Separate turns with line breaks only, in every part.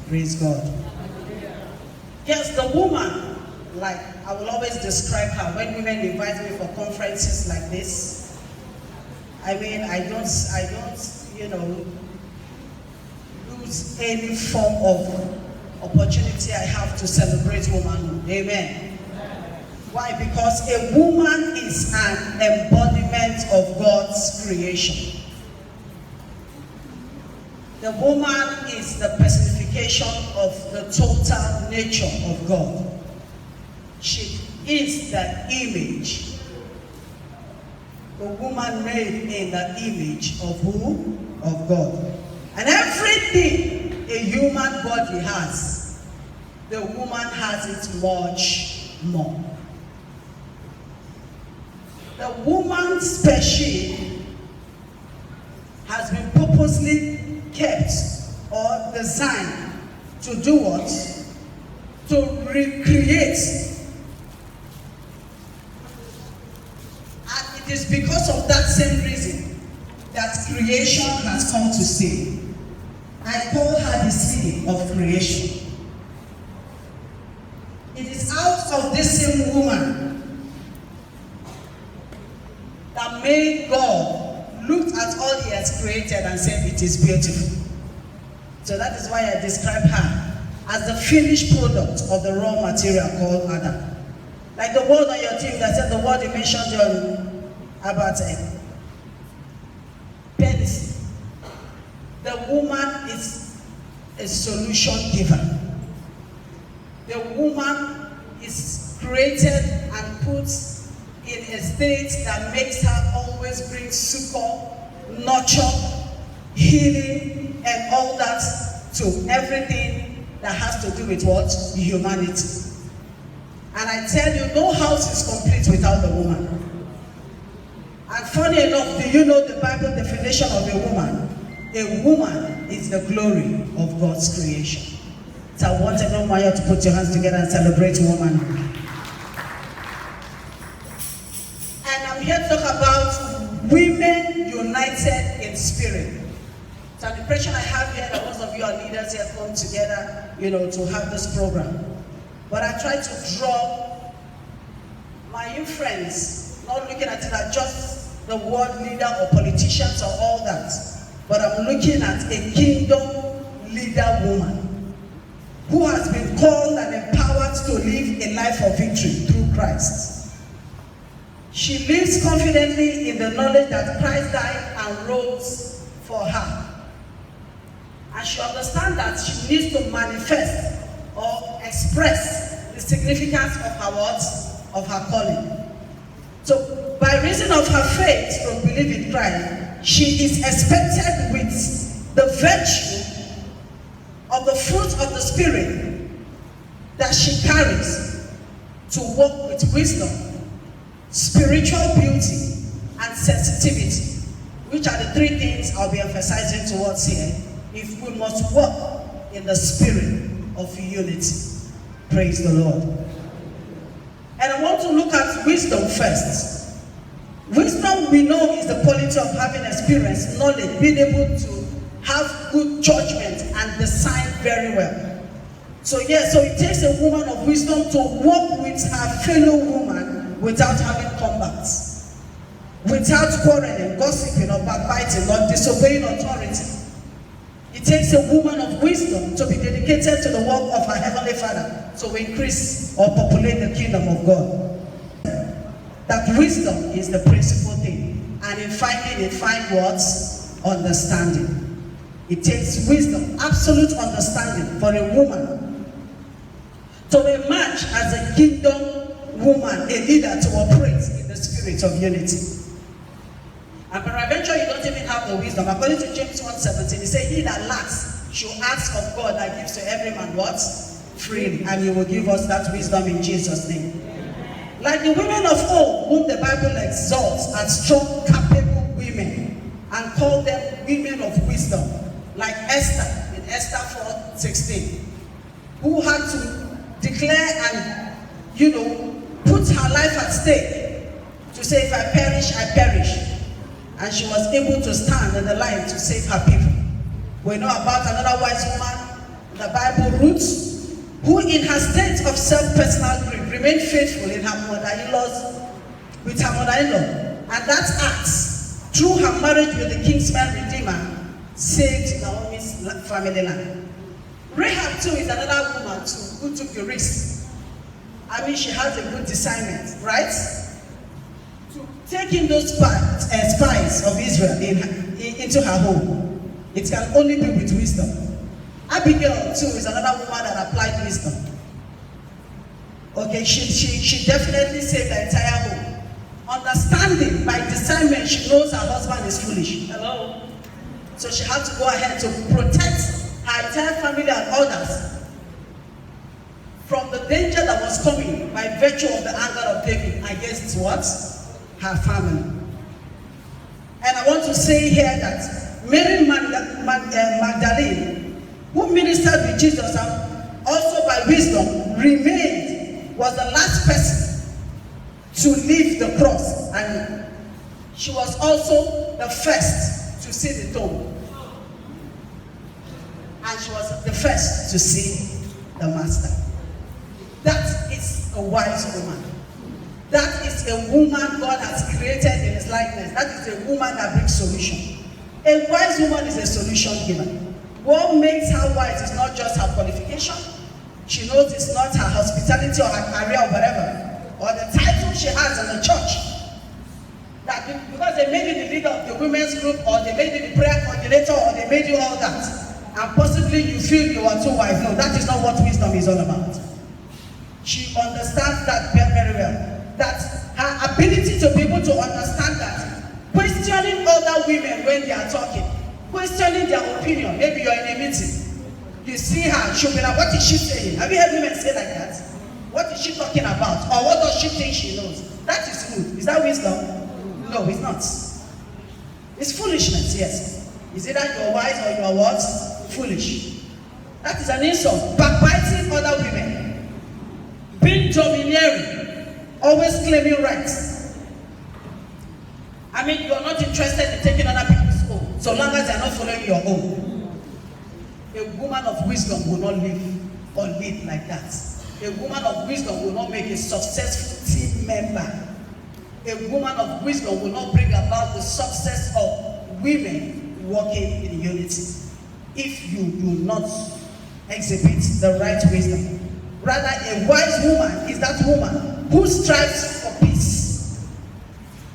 Praise God. Yes, the woman, like I will always describe her when women invite me for conferences like this. I mean, I don't, lose any form of opportunity I have to celebrate womanhood. Amen. Why? Because a woman is an embodiment of God's creation. The woman is the personification of the total nature of God. She is the image. The woman made in the image of who? Of God. And everything a human body has, the woman has it much more. The woman's species has been purposely kept or designed to do what? To recreate. And it is because of that same reason that creation has come to stay. I call her the city of creation. It is out of this same woman that made God looked at all he has created and said it is beautiful. So that is why I describe her as the finished product of the raw material called Adam. Like the word on your team that said the word you mentioned about penis. The woman is a solution giver. The woman is created and put in a state that makes her always bring succor, nurture, healing, and all that to everything that has to do with what? Humanity. And I tell you, no house is complete without the woman. And funny enough, do you know the Bible definition of a woman? A woman is the glory of God's creation. So I want everyone here to put your hands together and celebrate womanhood. And I'm here to talk about women united in spirit. So the impression I have here that most of you are leaders here come together, to have this program. But I try to draw my new friends, not looking at it as just the world leader or politicians or all that, but I'm looking at a kingdom leader woman who has been called and empowered to live a life of victory through Christ. She lives confidently in the knowledge that Christ died and rose for her. And she understands that she needs to manifest or express the significance of her words, of her calling. So, by reason of her faith to believe in Christ, she is expected with the virtue of the fruit of the Spirit that she carries to walk with wisdom, spiritual beauty, and sensitivity, which are the three things I'll be emphasizing towards here, if we must walk in the spirit of unity. Praise the Lord. And I want to look at wisdom first. Wisdom, we know, is the quality of having experience, knowledge, being able to have good judgment and discern very well. So it takes a woman of wisdom to walk with her fellow woman without having combats, without quarreling, gossiping, or backbiting, or disobeying authority. It takes a woman of wisdom to be dedicated to the work of her Heavenly Father to increase or populate the kingdom of God. That wisdom is the principal thing. And in finding it, find what? Understanding. It takes wisdom, absolute understanding for a woman to emerge as a kingdom woman, a leader to operate in the spirit of unity. And peradventure you don't even have the wisdom. According to James 1:17, he said, he that lacks should ask of God that gives to every man what? Freely. And he will give us that wisdom in Jesus' name. Like the women of old, whom the Bible exalts as strong, capable women, and call them women of wisdom, like Esther in Esther 4:16, who had to declare and, put her life at stake to say, if I perish, I perish. And she was able to stand in the line to save her people. We know about another wise woman the Bible, Ruth, who in her state of self-personal grief remained faithful in her mother-in-law's, with her mother-in-law. And that act, through her marriage with the kinsman redeemer, saved Naomi's family line. Rahab too is another woman too who took the risk. I mean, she has a good discernment, right? To take in those spies of Israel into her home. It can only be with wisdom. Abigail too is another woman that applied wisdom. Okay, she definitely saved the entire home. Understanding by discernment, she knows her husband is foolish. Hello? So she had to go ahead to protect her entire family and others from the danger that was coming by virtue of the anger of David against what? Her family. And I want to say here that Mary Magdalene, who ministered with Jesus and also by wisdom remained, was the last person to leave the cross, and she was also the first to see the tomb. And she was the first to see the master. That is a wise woman. That is a woman God has created in his likeness. That is a woman that brings solution. A wise woman is a solution giver. What makes her wise is not just her qualification. She knows it's not her hospitality or her career or whatever, or the title she has in the church. That because they made you the leader of the women's group, or they made you the prayer coordinator, or they made you all that, and possibly you feel you are too wise. No, that is not what wisdom is all about. She understands that very, very well. That her ability to be able to understand that, questioning other women when they are talking, questioning their opinion. Maybe you're in a meeting, you see her, she'll be like, what is she saying? Have you heard women say like that? What is she talking about? Or what does she think she knows? That is good. Is that wisdom? No, it's not. It's foolishness, yes. Is either you're wise or you're what? Foolish. That is an insult. Backbiting other women. Being domineering. Always claiming rights. I mean, you're not interested in taking other people's own, so long as they're not following your own. A woman of wisdom will not live or lead like that. A woman of wisdom will not make a successful team member. A woman of wisdom will not bring about the success of women working in unity if you do not exhibit the right wisdom. Rather, a wise woman is that woman who strives for peace.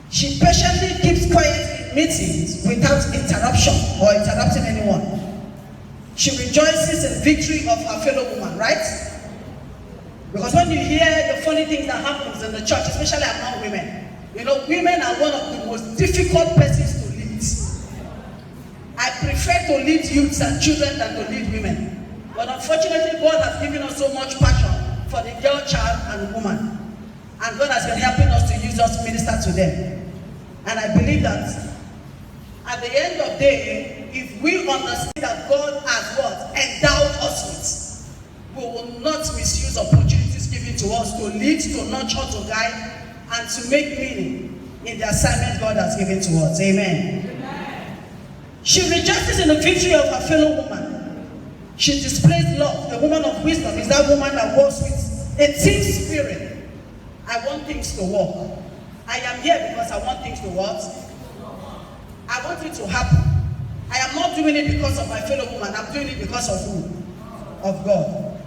She patiently keeps quiet in meetings without interruption or interrupting anyone. She rejoices in victory of her fellow woman, right? Because when you hear the funny things that happens in the church, especially among women, you know, women are one of the most difficult persons to lead. I prefer to lead youths and children than to lead women. But unfortunately, God has given us so much passion for the girl, child, and woman. And God has been helping us to use us to minister to them. And I believe that at the end of the day, if we understand that God has what? Endowed us with, we will not misuse opportunities given to us to lead, to nurture, to guide, and to make meaning in the assignment God has given to us. Amen. Amen. She rejoices in the victory of her fellow woman. She displays love. A woman of wisdom is that woman that works with a team spirit. I want things to work. I am here because I want things to work. I want it to happen. I am not doing it because of my fellow woman. I'm doing it because of who? Of God.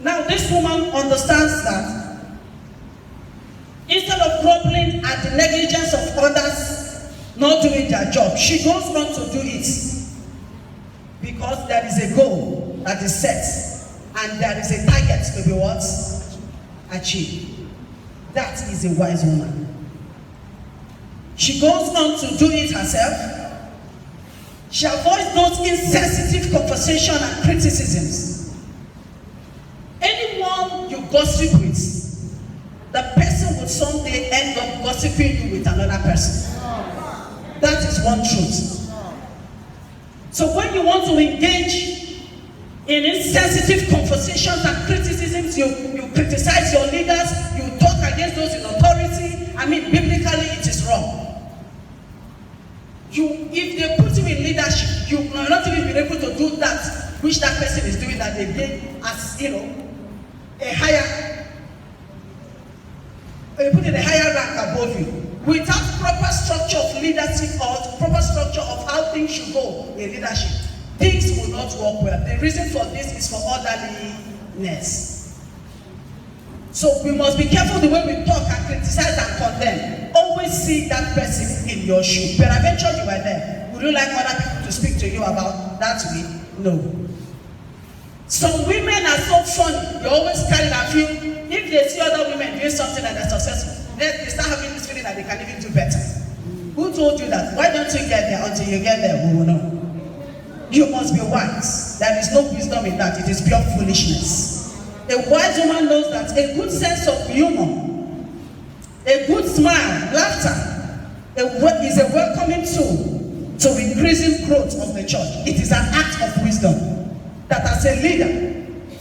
Now this woman understands that instead of grumbling at the negligence of others not doing their job, she goes on to do it because there is a goal that is set and there is a target to be what? Achieved. That is a wise woman. She goes on to do it herself. She avoids those insensitive conversations and criticisms. Anyone you gossip with, the person will someday end up gossiping you with another person. That is one truth. So when you want to engage in insensitive conversations and criticisms, you criticize your leaders, you talk against those in authority. I mean, biblically, it is wrong. If they put you in leadership, you will not even be able to do that which that person is doing that they gain as, you know, a higher, you put in a higher rank above you. Without proper structure of leadership or proper structure of how things should go in leadership, things will not work well. The reason for this is for orderliness. So we must be careful the way we talk and criticize and condemn. Always see that person in your shoe. Peradventure you were there. Would you like other people to speak to you about that way? No. Some women are so funny. You always carry that feel. If they see other women doing something and they're successful, then they start having this feeling that they can even do better. Who told you that? Why don't you get there? Until you get there, we will know. You must be wise. There is no wisdom in that. It is pure foolishness. A wise woman knows that a good sense of humor, a good smile, laughter, is a welcoming tool to increasing growth of the church. It is an act of wisdom that as a leader,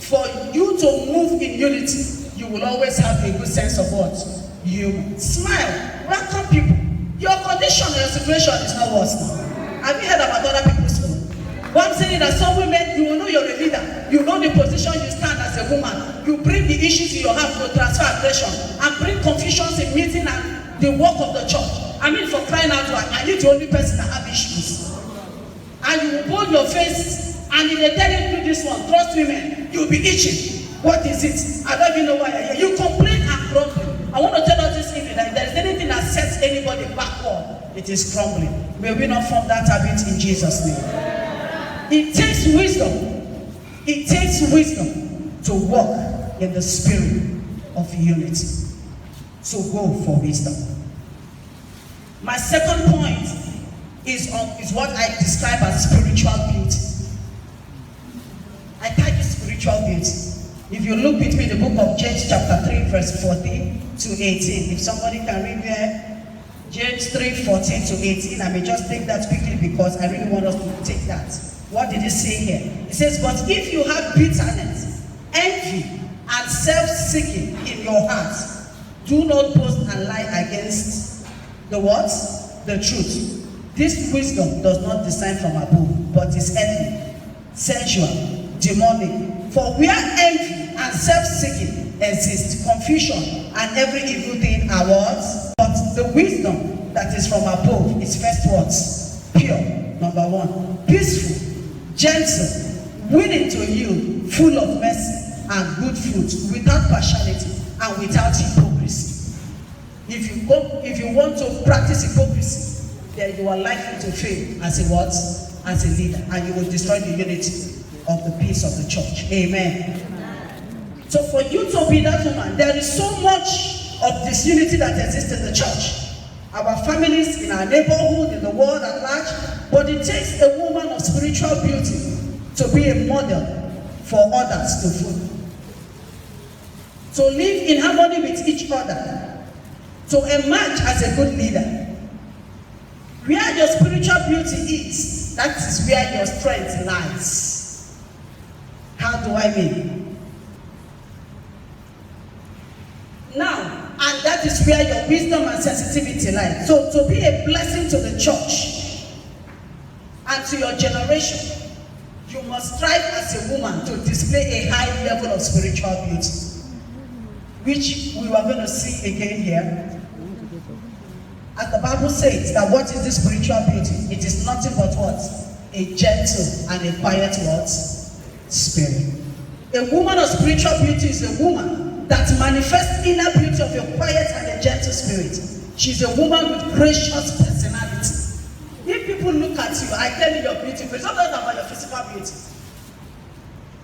for you to move in unity, you will always have a good sense of what? Humor. Smile. Welcome people. Your condition or your situation is not worse now. Have you heard about other people's own? What I'm saying is that some women, you will know you're a leader. You know the position you stand as a woman. You bring the issues in your heart to transfer aggression and bring confusions in meeting and the work of the church. I mean, for crying out loud, are you the only person that have issues? And you will hold your face, and if they tell you to do this one, trust women, you'll be itching. What is it? I don't even know why you're here. You complain and grumble. I want to tell us this evening that if there is anything that sets anybody backward, it is grumbling. May we not form that habit in Jesus' name. It takes wisdom. It takes wisdom to walk in the spirit of unity. So go for wisdom. My second point is what I describe as spiritual beauty. I tag it spiritual beauty. If you look with me in the book of James chapter 3 verse 14 to 18. If somebody can read there, James 3, 14 to 18. I may just take that quickly because I really want us to take that. What did it say here? It says, but if you have bitterness, envy, and self-seeking in your hearts, do not boast and lie against the what? The truth. This wisdom does not descend from above, but is earthly, sensual, demonic. For where envy and self-seeking exist, confusion and every evil thing are what? But the wisdom that is from above is first what? Pure, number one. Peaceful, gentle, willing to yield, full of mercy and good fruit, without partiality and without hypocrisy. If you want to practice hypocrisy, then you are likely to fail as a what? As a leader, and you will destroy the unity of the peace of the church. Amen. So for you to be that woman, there is so much of disunity that exists in the church. Our families, in our neighborhood, in the world at large. But it takes a woman of spiritual beauty to be a model for others to follow. To live in harmony with each other. To emerge as a good leader. Where your spiritual beauty is, that is where your strength lies. How do I mean? Now, and that is where your wisdom and sensitivity lie. So to be a blessing to the church and to your generation, you must strive as a woman to display a high level of spiritual beauty, which we are going to see again here. As the Bible says, that what is this spiritual beauty? It is nothing but what? A gentle and a quiet what? Spirit. A woman of spiritual beauty is a woman that manifests inner beauty of a quiet and a gentle spirit. She's a woman with gracious personality. If people look at you, I tell you you're beautiful. It's not just about your physical beauty.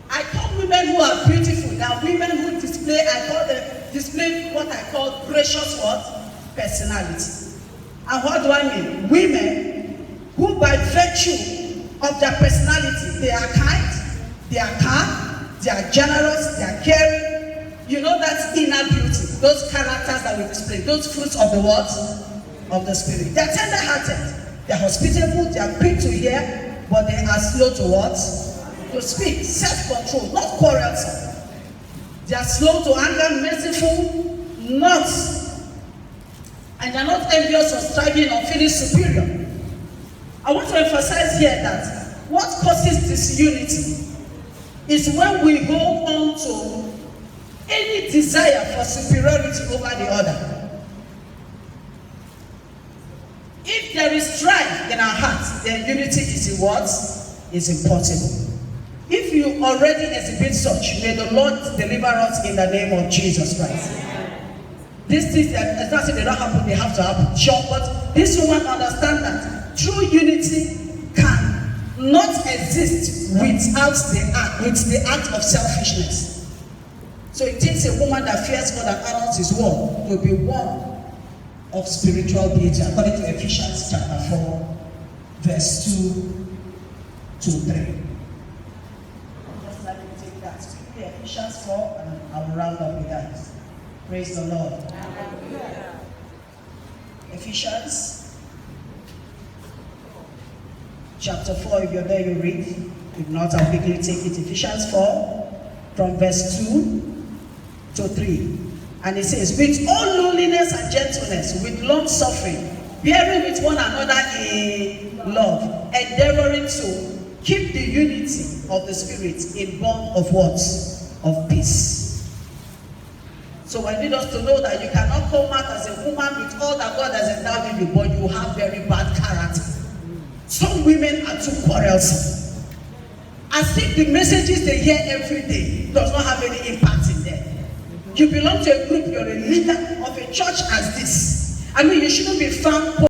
I call women who are beautiful. They are women who display what I call gracious what? Personality. And what do I mean? Women who by virtue of their personality, they are kind, they are calm, they are generous, they are caring. You know, that's inner beauty. Those characters that we display, those fruits of the what? Of the spirit. They are tender-hearted, they are hospitable, they are quick to hear, but they are slow to what? To speak. Self-control, not quarrelsome. They are slow to anger, merciful, and they are not envious or striving or feeling superior. I want to emphasize here that what causes disunity is when we hold on to any desire for superiority over the other. If there is strife in our hearts, then unity is what? Is impossible. If you already exhibit such, may the Lord deliver us in the name of Jesus Christ. These things, it's not saying they don't happen, they have to happen. Sure, but this woman understands that true unity can not exist without the act of selfishness. So it takes a woman that fears God and honors His word to be one of spiritual beauty, according to Ephesians chapter 4, verse 2 to 3. Just let me take that. Quickly, Ephesians 4, and I'll round up with that. Praise the Lord. Hallelujah. Ephesians chapter 4, if you're there, you read. If not, I'll quickly take it. Ephesians 4, from verse 2 to 3. And it says, with all lowliness and gentleness, with long suffering, bearing with one another in love, endeavoring to keep the unity of the Spirit in bond of what? Of peace. So I need us to know that you cannot come out as a woman with all that God has endowed in you, but you have very bad character. Some women are too quarrelsome. As if the messages they hear every day does not have any impact in them. You belong to a group, you're a leader of a church as this. I mean, you shouldn't be found